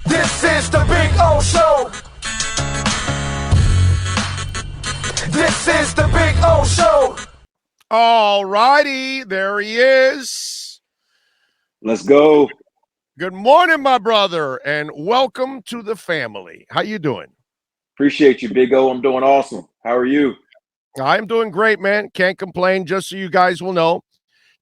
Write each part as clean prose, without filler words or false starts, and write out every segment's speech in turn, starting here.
This is the Big O Show. This is the Big O Show. All righty, there he is. Let's go. Good morning, my brother, and welcome to the family. How you doing? Appreciate you, Big O. I'm doing awesome. How are you? I'm doing great, man. Can't complain. Just so you guys will know,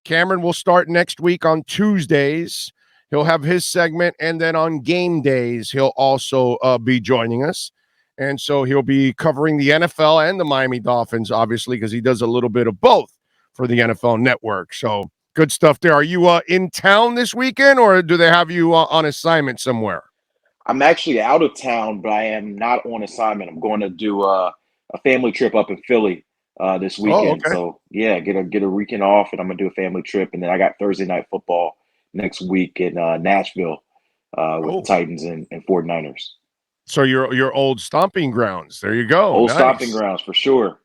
Cameron will start next week on Tuesdays. He'll have his segment, and then on game days, he'll also be joining us. And so he'll be covering the NFL and the Miami Dolphins, obviously, because he does a little bit of both for the NFL Network. So good stuff there. Are you in town this weekend, or do they have you on assignment somewhere? I'm actually out of town, but I am not on assignment. I'm going to do a family trip up in Philly this weekend. Okay. So yeah, get a weekend off, and I'm gonna do a family trip, and then I got Thursday night football next week in Nashville with the Titans and 49ers. So your old stomping grounds. There you go. Old Nice. stomping grounds for sure.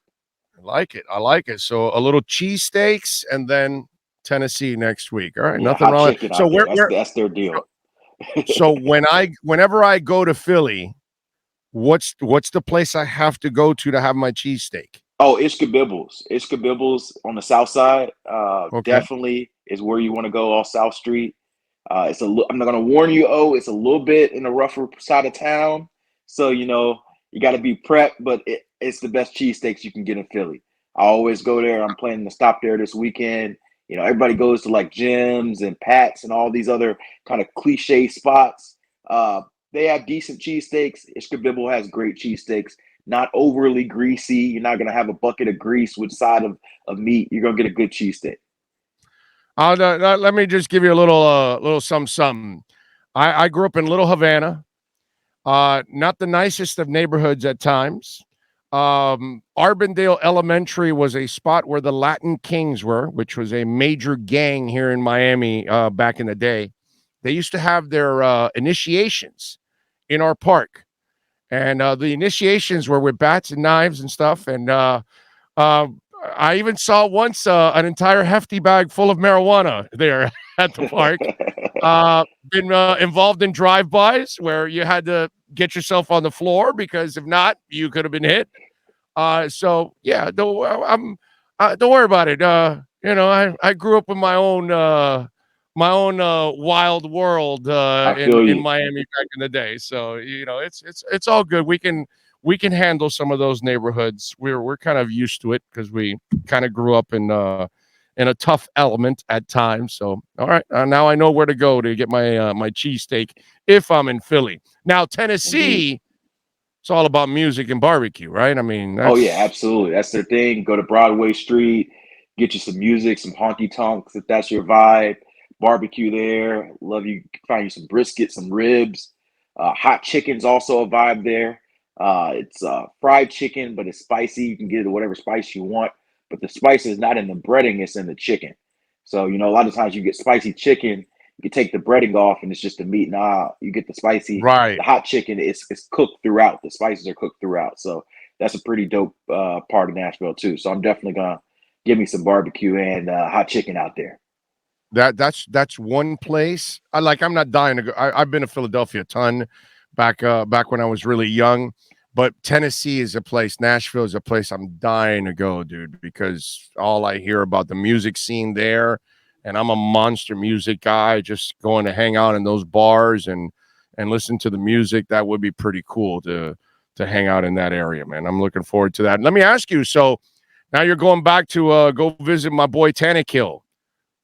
I like it. So a little cheesesteaks and then Tennessee next week. All right, Yeah, nothing wrong. chicken So that's their deal. So whenever I go to Philly, what's the place I have to go to have my cheesesteak? Oh, Ishkabibbles. Ishkabibbles on the south side. Definitely is where you want to go, off South Street. I'm not going to warn you, it's a little bit in the rougher side of town. So, you got to be prepped, but it's the best cheesesteaks you can get in Philly. I always go there. I'm planning to stop there this weekend. Everybody goes to like Jim's and Pat's and all these other kind of cliche spots. They have decent cheesesteaks. Ishkabibble has great cheesesteaks. Not overly greasy. You're not going to have a bucket of grease with side of meat. You're going to get a good cheesesteak. Let me just give you a little something. I grew up in Little Havana. Not the nicest of neighborhoods at times. Arbondale Elementary was a spot where the Latin Kings were, which was a major gang here in Miami back in the day. They used to have their initiations in our park. And the initiations were with bats and knives and stuff. And I even saw once an entire hefty bag full of marijuana there at the park. Been involved in drive-bys where you had to get yourself on the floor because if not, you could have been hit. So yeah, don't worry about it. I grew up in my own wild world in Miami back in the day. So it's all good. We can handle some of those neighborhoods. We're kind of used to it because we kind of grew up in a tough element at times. So all right, now I know where to go to get my cheesesteak if I'm in Philly. Now Tennessee, it's all about music and barbecue, right? I mean, oh yeah, absolutely. That's their thing. Go to Broadway Street, get you some music, some honky tonks if that's your vibe. Barbecue there. Love you. Find you some brisket, some ribs. Hot chicken's also a vibe there. It's fried chicken, but it's spicy. You can get it whatever spice you want, but the spice is not in the breading; it's in the chicken. So a lot of times you get spicy chicken, you can take the breading off, and it's just the meat. Nah, you get the spicy, right? The hot chicken is cooked throughout. The spices are cooked throughout. So that's a pretty dope part of Nashville too. So I'm definitely gonna give me some barbecue and hot chicken out there. That's one place. I'm not dying to go. I've been to Philadelphia a ton back when I was really young, but Tennessee is a place. Nashville is a place I'm dying to go, dude, because all I hear about the music scene there, and I'm a monster music guy. Just going to hang out in those bars and listen to the music. That would be pretty cool to hang out in that area, man. I'm looking forward to that. Let me ask you. So now you're going back to go visit my boy Tannehill.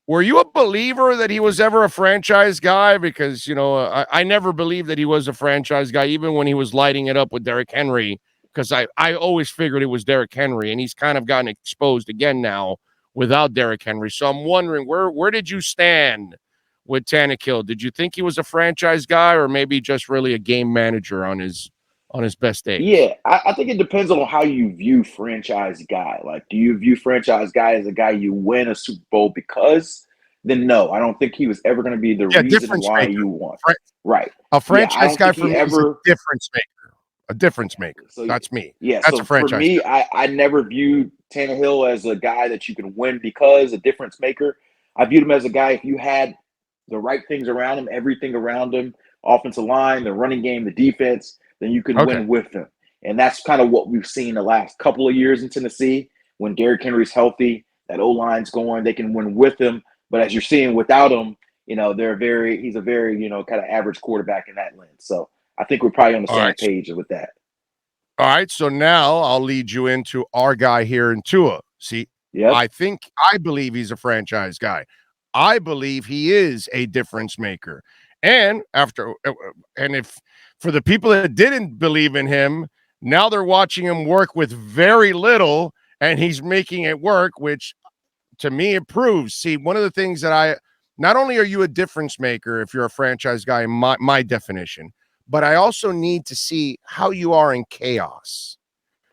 Were you a believer that he was ever a franchise guy? Because, I never believed that he was a franchise guy, even when he was lighting it up with Derrick Henry, because I always figured it was Derrick Henry, and he's kind of gotten exposed again now without Derrick Henry. So I'm wondering, where did you stand with Tannehill? Did you think he was a franchise guy or maybe just really a game manager on his best days? Yeah, I think it depends on how you view franchise guy. Like, do you view franchise guy as a guy you win a Super Bowl because? Then no, I don't think he was ever going to be the reason why you won. Right. A franchise guy for me is a difference maker. A difference maker. So that's me. Yeah, that's so a franchise for me, guy. I never viewed Tannehill as a guy that you can win because a difference maker. I viewed him as a guy, if you had the right things around him, everything around him offensive line, the running game, the defense, then you can Okay. win with them. And that's kind of what we've seen the last couple of years in Tennessee. When Derrick Henry's healthy, that O-line's going, they can win with him. But as you're seeing without him, he's a very, kind of average quarterback in that lens. So I think we're probably on the same page with that. All right. So now I'll lead you into our guy here in Tua. See, Yep. I believe he's a franchise guy. I believe he is a difference maker. And if for the people that didn't believe in him, now they're watching him work with very little and he's making it work, which to me it proves. See, one of the things that not only are you a difference maker if you're a franchise guy in my definition, but I also need to see how you are in chaos.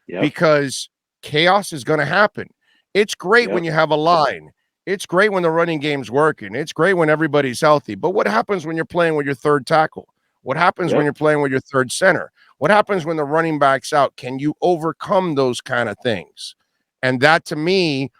Yep. Because chaos is going to happen. It's great when you have a line. It's great when the running game's working. It's great when everybody's healthy. But what happens when you're playing with your third tackle? What happens when you're playing with your third center? What happens when the running back's out? Can you overcome those kind of things? And that, to me,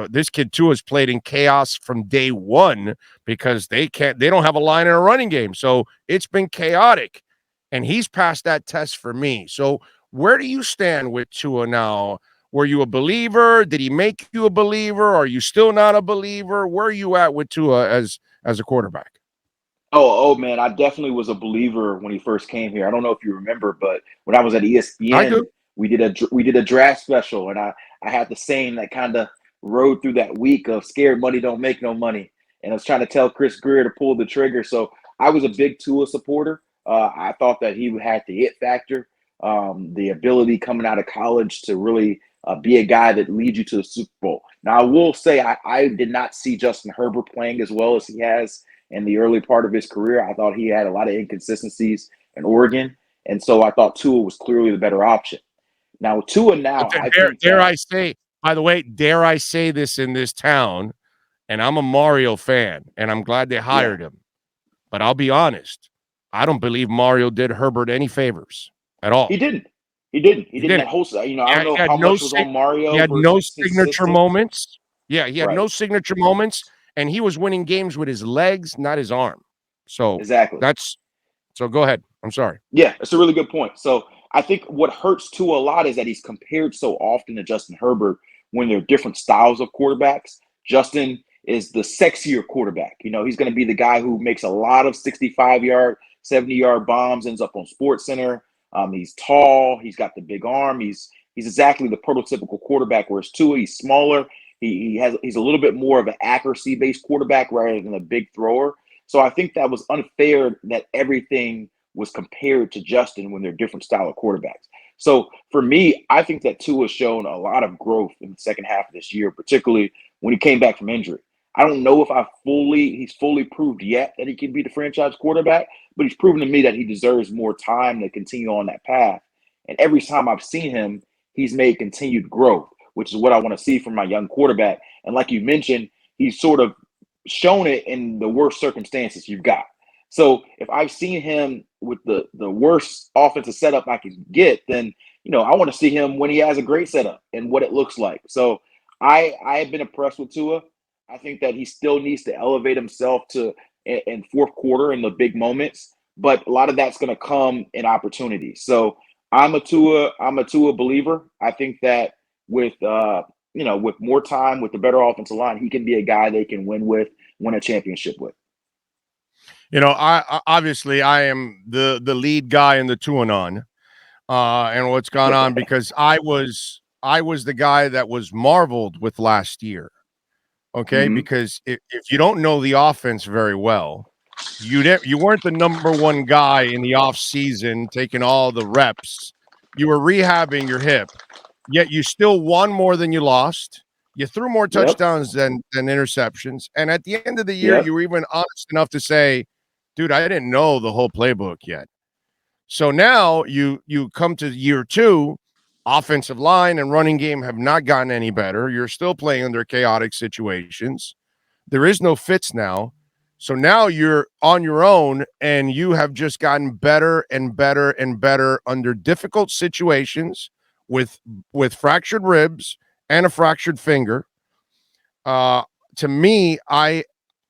this kid too has played in chaos from day one because they don't have a line in a running game. So it's been chaotic. And he's passed that test for me. So where do you stand with Tua now? Were you a believer? Did he make you a believer? Are you still not a believer? Where are you at with Tua as a quarterback? Oh man, I definitely was a believer when he first came here. I don't know if you remember, but when I was at ESPN, we did a draft special, and I had the saying that kind of rode through that week of scared money don't make no money, and I was trying to tell Chris Greer to pull the trigger. So I was a big Tua supporter. I thought that he had the it factor, the ability coming out of college to really be a guy that leads you to the Super Bowl. Now, I will say I did not see Justin Herbert playing as well as he has in the early part of his career. I thought he had a lot of inconsistencies in Oregon, and so I thought Tua was clearly the better option. Now, Tua now, dare I say, by the way, dare I say this in this town, and I'm a Mario fan, and I'm glad they hired him. But I'll be honest, I don't believe Mario did Herbert any favors at all. He didn't. He didn't. That whole, I don't know how much was on Mario. He had no signature moments. Yeah, he had no signature moments, and he was winning games with his legs, not his arm. So exactly. So go ahead. I'm sorry. Yeah, that's a really good point. So I think what hurts Tua a lot is that he's compared so often to Justin Herbert when they're different styles of quarterbacks. Justin is the sexier quarterback. He's going to be the guy who makes a lot of 65-yard, 70-yard bombs, ends up on SportsCenter. He's tall. He's got the big arm. He's exactly the prototypical quarterback. Whereas Tua, he's smaller. He's a little bit more of an accuracy-based quarterback rather than a big thrower. So I think that was unfair that everything was compared to Justin when they're different style of quarterbacks. So for me, I think that Tua has shown a lot of growth in the second half of this year, particularly when he came back from injury. I don't know if he's fully proved yet that he can be the franchise quarterback, but he's proven to me that he deserves more time to continue on that path. And every time I've seen him, he's made continued growth, which is what I want to see from my young quarterback. And like you mentioned, he's sort of shown it in the worst circumstances you've got. So if I've seen him with the worst offensive setup I can get, then, I want to see him when he has a great setup and what it looks like. So I have been impressed with Tua. I think that he still needs to elevate himself to in fourth quarter in the big moments, but a lot of that's going to come in opportunities. So I'm a Tua believer. I think that with more time, with the better offensive line, he can be a guy they can win a championship with. I obviously I am the lead guy in the Tuanon, and what's gone on because I was the guy that was marveled with last year. Okay, because if you don't know the offense very well, you weren't the number one guy in the off season taking all the reps. You were rehabbing your hip, yet you still won more than you lost. You threw more touchdowns than interceptions, and at the end of the year, you were even honest enough to say, "Dude, I didn't know the whole playbook yet." So now you come to year two. Offensive line and running game have not gotten any better. You're still playing under chaotic situations. There is no fits now. So now you're on your own and you have just gotten better and better and better under difficult situations with fractured ribs and a fractured finger. To me, I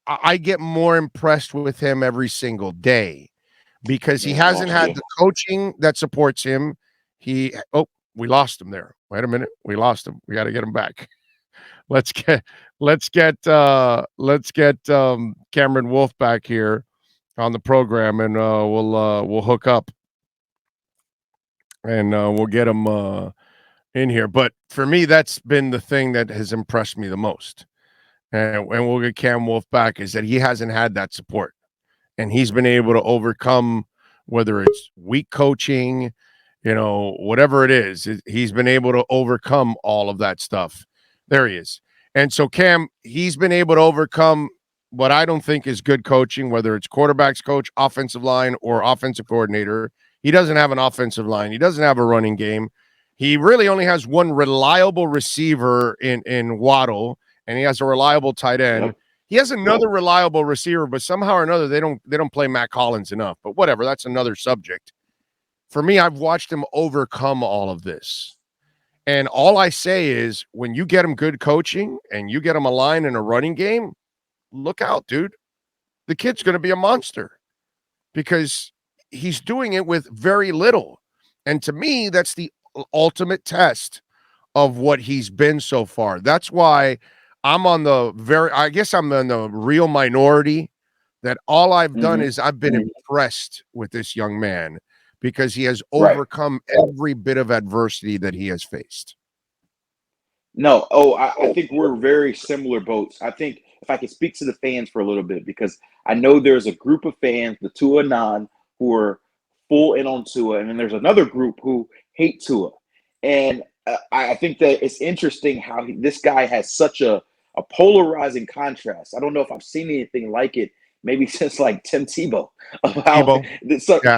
I get more impressed with him every single day because he Man, hasn't lost had you. the coaching that supports him. We lost him there. Wait a minute. We lost him. We got to get him back. Let's get Cameron Wolfe back here on the program, and we'll hook up and we'll get him in here. But for me, that's been the thing that has impressed me the most. And we'll get Cam Wolfe back, is that he hasn't had that support. And he's been able to overcome, whether it's weak coaching, whatever it is, he's been able to overcome all of that stuff. There he is. And so Cam, he's been able to overcome what I don't think is good coaching, whether it's quarterbacks coach, offensive line, or offensive coordinator. He doesn't have an offensive line. He doesn't have a running game. He really only has one reliable receiver in Waddle, and he has a reliable tight end. Yep. He has another reliable receiver, but somehow or another they don't play Matt Collins enough. But whatever, that's another subject. For me, I've watched him overcome all of this. And all I say is, when you get him good coaching and you get him a line and a running game, look out, dude. The kid's going to be a monster because he's doing it with very little. And to me, that's the ultimate test of what he's been so far. That's why I'm on the real minority that all I've done is I've been impressed with this young man because he has overcome every bit of adversity that he has faced. No, I think we're very similar boats. I think if I could speak to the fans for a little bit, because I know there's a group of fans, the Tua Non, who are full in on Tua, and then there's another group who hate Tua. And I think that it's interesting how this guy has such a polarizing contrast. I don't know if I've seen anything like it, maybe since like Tim Tebow, of how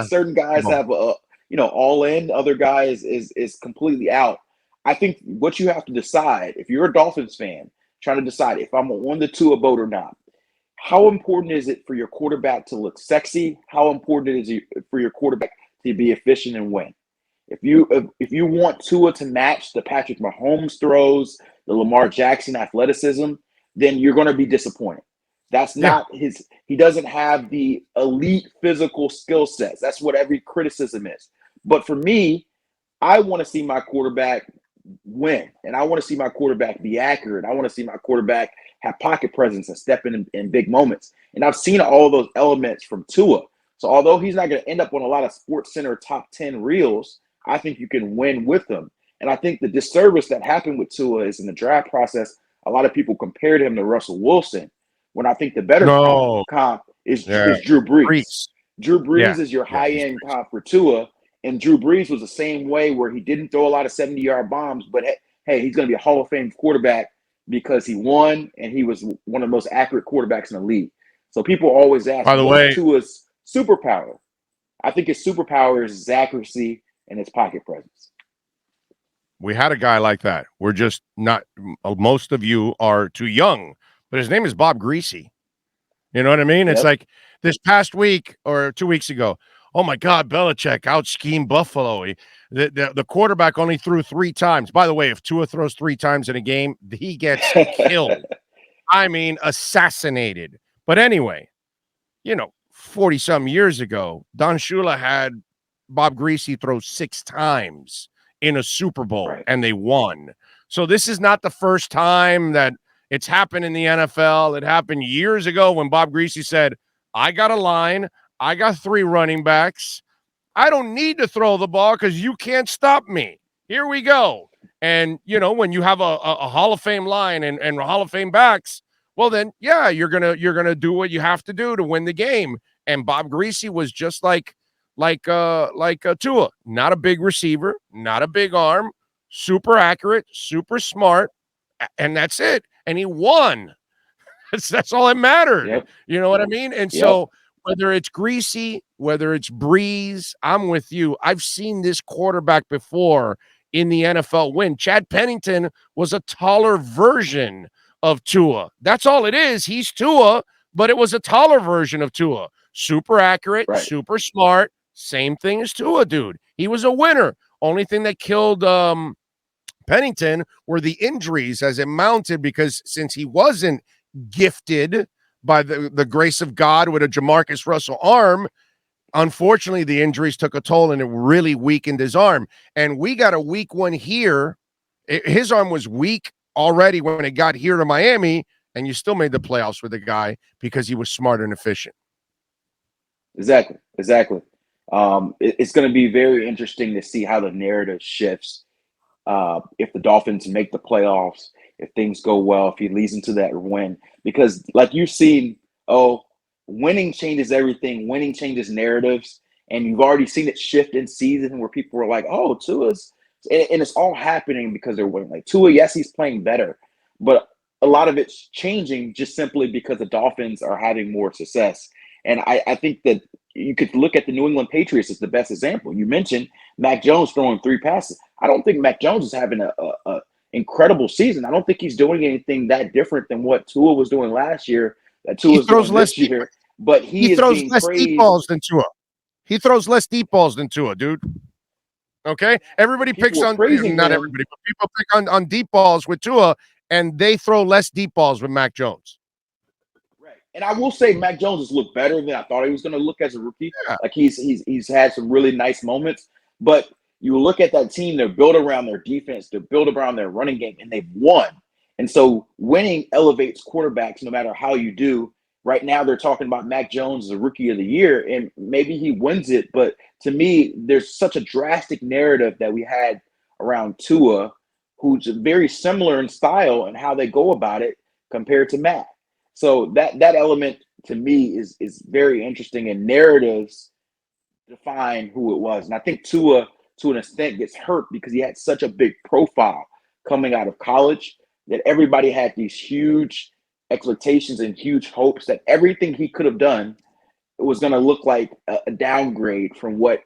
certain guys have all in, other guys is completely out. I think what you have to decide, if you're a Dolphins fan, trying to decide if I'm on the Tua boat or not, how important is it for your quarterback to look sexy? How important is it for your quarterback to be efficient and win? If you want Tua to match the Patrick Mahomes throws, the Lamar Jackson athleticism, then you're going to be disappointed. That's not his. He doesn't have the elite physical skill sets. That's what every criticism is. But for me, I want to see my quarterback win, and I want to see my quarterback be accurate. I want to see my quarterback have pocket presence and step in big moments. And I've seen all those elements from Tua. So although he's not going to end up on a lot of SportsCenter top 10 reels, I think you can win with him. And I think the disservice that happened with Tua is in the draft process, a lot of people compared him to Russell Wilson, when I think the better comp is Drew Brees. Drew Brees is your high-end comp for Tua, and Drew Brees was the same way, where he didn't throw a lot of 70-yard bombs, but hey, he's going to be a Hall of Fame quarterback because he won and he was one of the most accurate quarterbacks in the league. So people always ask, by the way, Tua's superpower? I think his superpower is his accuracy and his pocket presence. We had a guy like that. We're just not, most of you are too young, but his name is Bob Greasy. You know what I mean? Yep. It's like this past week or 2 weeks ago, oh my God, Belichick out-schemed Buffalo. The quarterback only threw 3 times. By the way, if Tua throws 3 times in a game, he gets killed. I mean, assassinated. But anyway, 40-some years ago, Don Shula had Bob Greasy throw 6 times in a Super Bowl, and they won. So this is not the first time that it's happened in the NFL. It happened years ago when Bob Greasy said, I got a line, I got 3 running backs. I don't need to throw the ball because you can't stop me. Here we go. And, when you have a Hall of Fame line and Hall of Fame backs, well, then, you're gonna do what you have to do to win the game. And Bob Greasy was just like Tua, not a big receiver, not a big arm, super accurate, super smart, and that's it. And he won. That's all that mattered. Yep. You know what I mean? And so whether it's Greasy, whether it's Breeze, I'm with you. I've seen this quarterback before in the NFL win. Chad Pennington was a taller version of Tua. That's all it is. He's Tua, but it was a taller version of Tua. Super accurate, super smart. Same thing as Tua, dude. He was a winner. Only thing that killed Pennington were the injuries as it mounted, because since he wasn't gifted by the grace of God with a Jamarcus Russell arm. Unfortunately, the injuries took a toll and it really weakened his arm. And we got a weak one here. His arm was weak already when it got here to Miami, and you still made the playoffs with the guy because he was smart and efficient. Exactly. It's going to be very interesting to see how the narrative shifts if the Dolphins make the playoffs, if things go well, if he leads into that win. Because like you've seen, winning changes everything. Winning changes narratives. And you've already seen it shift in season where people were like, oh, Tua's – and it's all happening because they're winning. Like Tua, yes, he's playing better. But a lot of it's changing just simply because the Dolphins are having more success. And I think that you could look at the New England Patriots as the best example. You mentioned Mac Jones throwing 3 passes. I don't think Mac Jones is having a incredible season. I don't think he's doing anything that different than what Tua was doing last year, that Tua's doing this year. But he throws less deep balls than Tua. He throws less deep balls than Tua, dude. Okay? Everybody picks on – not everybody, but people pick on deep balls with Tua, and they throw less deep balls with Mac Jones. And I will say Mac Jones has looked better than I thought he was going to look as a rookie. Yeah. Like he's had some really nice moments. But you look at that team, they're built around their defense, they're built around their running game, and they've won. And so winning elevates quarterbacks no matter how you do. Right now they're talking about Mac Jones as a rookie of the year, and maybe he wins it. But to me, there's such a drastic narrative that we had around Tua, who's very similar in style and how they go about it compared to Mac. So that element to me is very interesting, and narratives define who it was. And I think Tua, to an extent, gets hurt because he had such a big profile coming out of college that everybody had these huge expectations and huge hopes that everything he could have done was going to look like a downgrade from what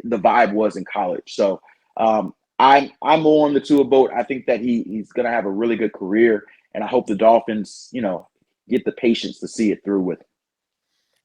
the vibe was in college. So I'm on the Tua boat. I think that he's going to have a really good career, and I hope the Dolphins, get the patience to see it through with him.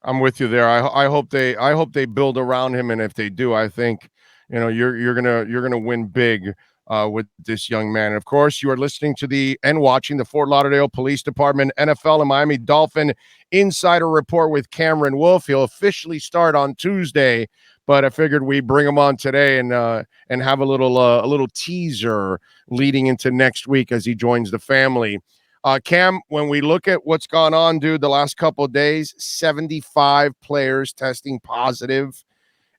I'm with you there. I hope they build around him, and if they do, I think you're gonna win big with this young man. And of course, you are listening to watching the Fort Lauderdale Police Department NFL and Miami Dolphin Insider Report with Cameron Wolfe. He'll officially start on Tuesday, but I figured we'd bring him on today and have a little teaser leading into next week as he joins the family. Cam, when we look at what's gone on, dude, the last couple of days, 75 players testing positive,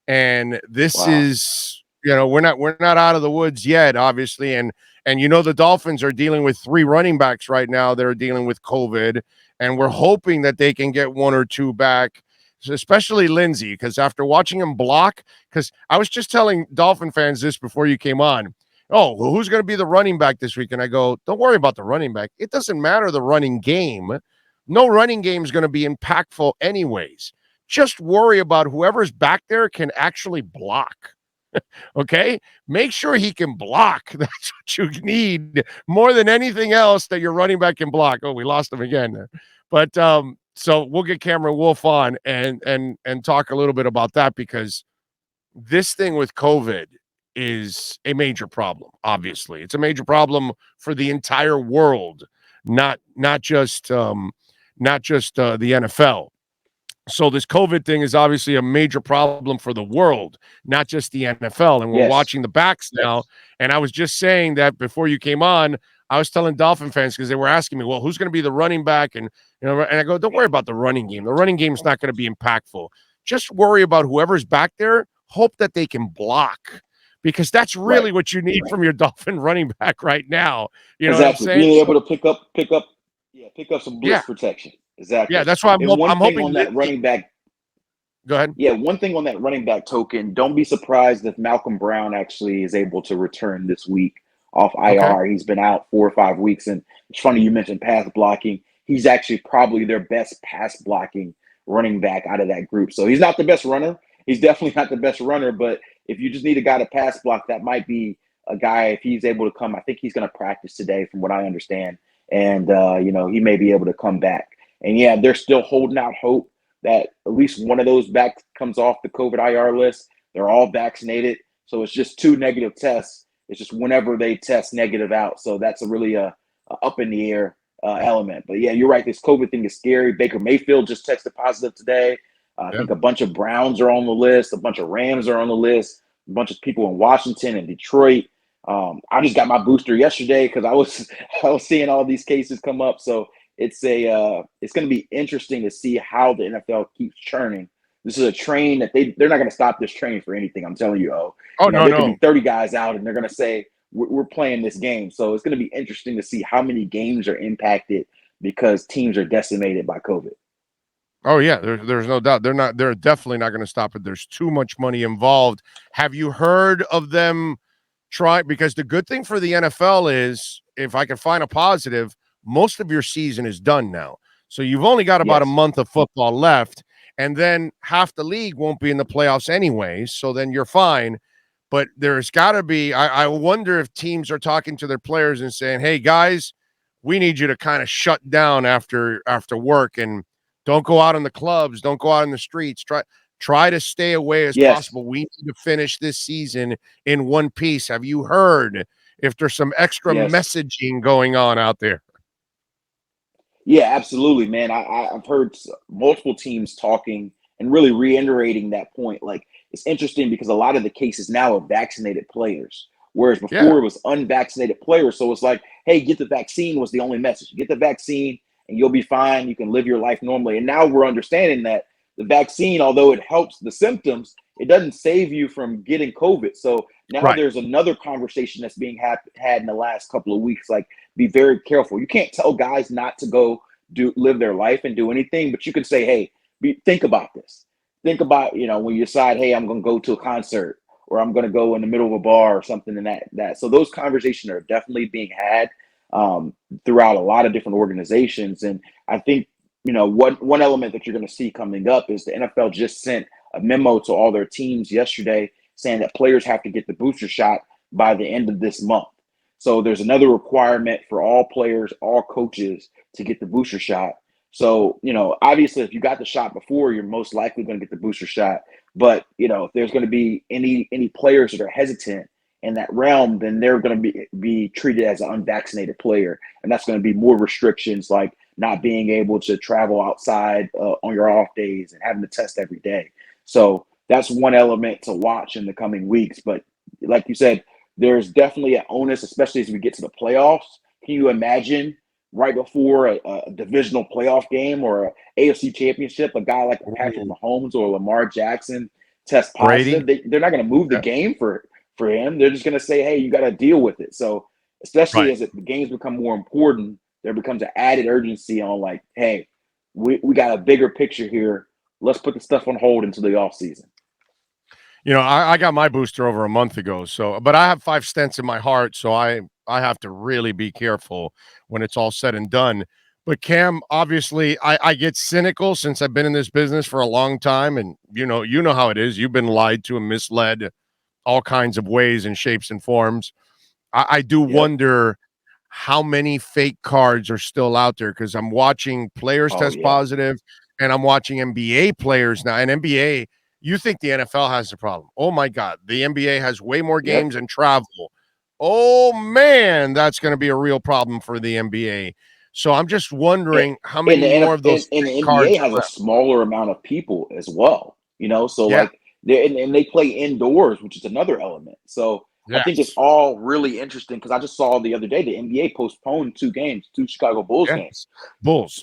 and this is, we're not out of the woods yet, obviously, and the Dolphins are dealing with 3 running backs right now that are dealing with COVID, and we're hoping that they can get 1 or 2 back, especially Lindsey, because after watching him block, because I was just telling Dolphin fans this before you came on. Oh, well, who's going to be the running back this week? And I go, don't worry about the running back. It doesn't matter the running game. No running game is going to be impactful anyways. Just worry about whoever's back there can actually block. Okay? Make sure he can block. That's what you need more than anything else, that your running back can block. Oh, we lost him again. But so we'll get Cameron Wolfe on and talk a little bit about that, because this thing with COVID is a major problem. Obviously, it's a major problem for the entire world, not just the NFL. So this COVID thing is obviously a major problem for the world, not just the NFL. And we're watching the backs now. And I was just saying that before you came on, I was telling Dolphin fans, because they were asking me, well, who's going to be the running back? And and I go, don't worry about the running game. The running game is not going to be impactful. Just worry about whoever's back there. Hope that they can block, because that's really what you need from your Dolphin running back right now. You know what I'm saying? Being able to pick up some blitz protection. Exactly. Yeah, that's why I'm hoping on that running back. Go ahead. Yeah, one thing on that running back token, don't be surprised if Malcolm Brown actually is able to return this week off IR. Okay. He's been out 4 or 5 weeks, and it's funny you mentioned pass blocking. He's actually probably their best pass blocking running back out of that group. So he's not the best runner. He's definitely not the best runner, but if you just need a guy to pass block, that might be a guy. If he's able to come, I think he's going to practice today from what I understand. And, he may be able to come back. And, yeah, they're still holding out hope that at least one of those backs comes off the COVID IR list. They're all vaccinated. So it's just 2 negative tests. It's just whenever they test negative out. So that's a really up in the air element. But yeah, you're right. This COVID thing is scary. Baker Mayfield just tested positive today. I think a bunch of Browns are on the list. A bunch of Rams are on the list. A bunch of people in Washington and Detroit. I just got my booster yesterday because I was seeing all these cases come up. So it's going to be interesting to see how the NFL keeps churning. This is a train that they're not going to stop this train for anything. I'm telling you, there could be 30 guys out and they're going to say we're playing this game. So it's going to be interesting to see how many games are impacted because teams are decimated by COVID. Oh yeah, there's no doubt. They're definitely not going to stop it. There's too much money involved. Have you heard of them try? Because the good thing for the NFL is, if I can find a positive, most of your season is done now. So you've only got about a month of football left, and then half the league won't be in the playoffs anyway. So then you're fine. But there's got to be, I wonder if teams are talking to their players and saying, hey, guys, we need you to kind of shut down after work and don't go out in the clubs. Don't go out in the streets. Try to stay away as possible. We need to finish this season in one piece. Have you heard if there's some extra messaging going on out there? Yeah, absolutely, man. I've heard multiple teams talking and really reiterating that point. Like, it's interesting because a lot of the cases now are vaccinated players, whereas before it was unvaccinated players. So it's like, hey, get the vaccine was the only message. Get the vaccine and you'll be fine. You can live your life normally. And now we're understanding that the vaccine, although it helps the symptoms, it doesn't save you from getting COVID. So now there's another conversation that's being had in the last couple of weeks. Like, be very careful. You can't tell guys not to go live their life and do anything, but you can say, hey, think about this. Think about, when you decide, hey, I'm going to go to a concert or I'm going to go in the middle of a bar or something and that. So those conversations are definitely being had throughout a lot of different organizations. And I think, one element that you're going to see coming up is the NFL just sent a memo to all their teams yesterday saying that players have to get the booster shot by the end of this month. So there's another requirement for all players, all coaches to get the booster shot. So, obviously, if you got the shot before, you're most likely going to get the booster shot. But, if there's going to be any players that are hesitant in that realm, then they're going to be treated as an unvaccinated player. And that's going to be more restrictions like not being able to travel outside on your off days and having to test every day. So that's one element to watch in the coming weeks. But like you said, there's definitely an onus, especially as we get to the playoffs. Can you imagine right before a divisional playoff game or an AFC championship, a guy like Patrick Mahomes or Lamar Jackson test positive? They're not going to move the game for him. They're just going to say, hey, you got to deal with it. So especially as the games become more important, there becomes an added urgency on like, hey, we got a bigger picture here. Let's put the stuff on hold until the offseason. I got my booster over a month ago. So, but I have 5 stents in my heart. So I have to really be careful when it's all said and done. But Cam, obviously I get cynical since I've been in this business for a long time. And you know how it is. You've been lied to and misled all kinds of ways and shapes and forms. I do wonder how many fake cards are still out there, because I'm watching players test positive and I'm watching NBA players now. And NBA, you think the NFL has a problem. Oh my God. The NBA has way more games and travel. Oh man, that's going to be a real problem for the NBA. So I'm just wondering how many more of those and the cards NBA has a smaller amount of people as well, so like they play indoors, which is another element. So I think it's all really interesting because I just saw the other day the NBA postponed 2 games, 2 Chicago Bulls games.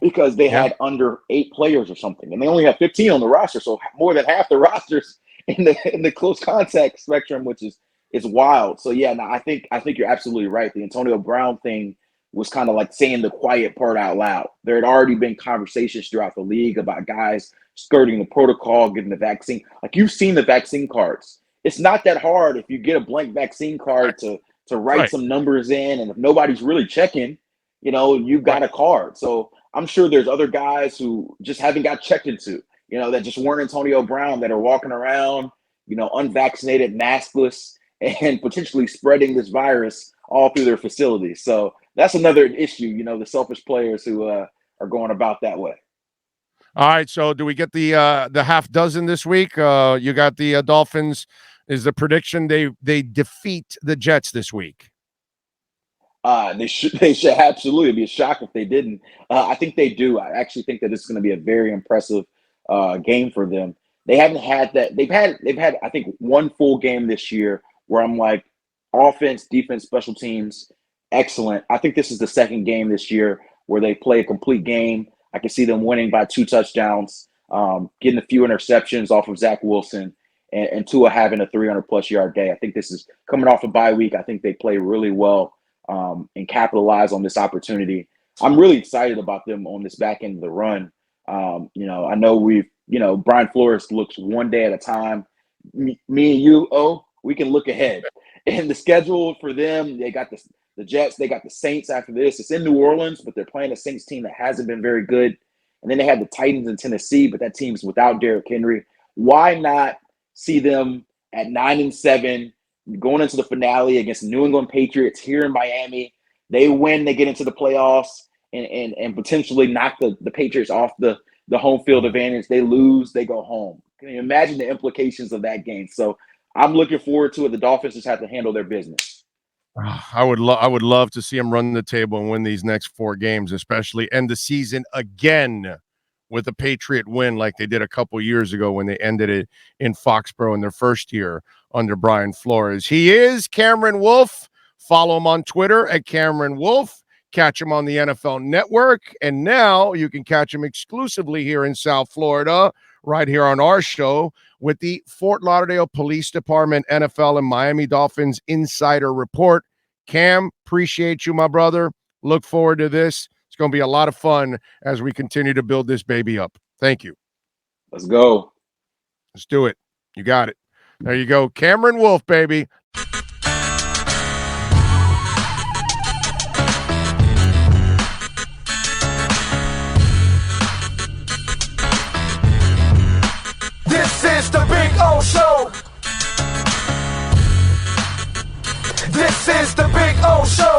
Because they had under 8 players or something, and they only have 15 on the roster, so more than half the rosters in the close contact spectrum, which is wild. So I think you're absolutely right. The Antonio Brown thing was kind of like saying the quiet part out loud. There had already been conversations throughout the league about guys skirting the protocol, getting the vaccine. Like, you've seen the vaccine cards. It's not that hard if you get a blank vaccine card to write some numbers in, and if nobody's really checking, you've got a card. So I'm sure there's other guys who just haven't got checked into, that just weren't Antonio Brown, that are walking around, unvaccinated, maskless, and potentially spreading this virus all through their facilities. So that's another issue, the selfish players who are going about that way. All right, so do we get the half dozen this week? You got the Dolphins. Is the prediction they defeat the Jets this week? They should absolutely be a shock if they didn't. I think they do. I actually think that it's going to be a very impressive game for them. They haven't had that. They've had I think one full game this year where I'm like, offense, defense, special teams, excellent. I think this is the second game this year where they play a complete game. I can see them winning by 2 touchdowns, getting a few interceptions off of Zach Wilson, and Tua having a 300-plus yard day. I think this is coming off a bye week. I think they play really well and capitalize on this opportunity. I'm really excited about them on this back end of the run. I know Brian Flores looks one day at a time. Me and you, we can look ahead. And the schedule for them, they got the Jets, they got the Saints after this. It's in New Orleans, but they're playing a Saints team that hasn't been very good. And then they have the Titans in Tennessee, but that team's without Derrick Henry. Why not see them at 9-7, going into the finale against the New England Patriots here in Miami? They win, they get into the playoffs and potentially knock the Patriots off the home field advantage. They lose, they go home. Can you imagine the implications of that game? So I'm looking forward to it. The Dolphins just have to handle their business. I would love to see them run the table and win these next 4 games, especially end the season again with a Patriot win like they did a couple years ago when they ended it in Foxborough in their first year under Brian Flores. He is Cameron Wolfe. Follow him on Twitter at Cameron Wolfe. Catch him on the NFL Network. And now you can catch him exclusively here in South Florida, right here on our show with the Fort Lauderdale Police Department NFL and Miami Dolphins Insider Report. Cam, appreciate you, my brother. Look forward to this. It's going to be a lot of fun as we continue to build this baby up. Thank you. Let's go. Let's do it. You got it. There you go. Cameron Wolfe, baby. This is the Big O Show. This is the Big O Show.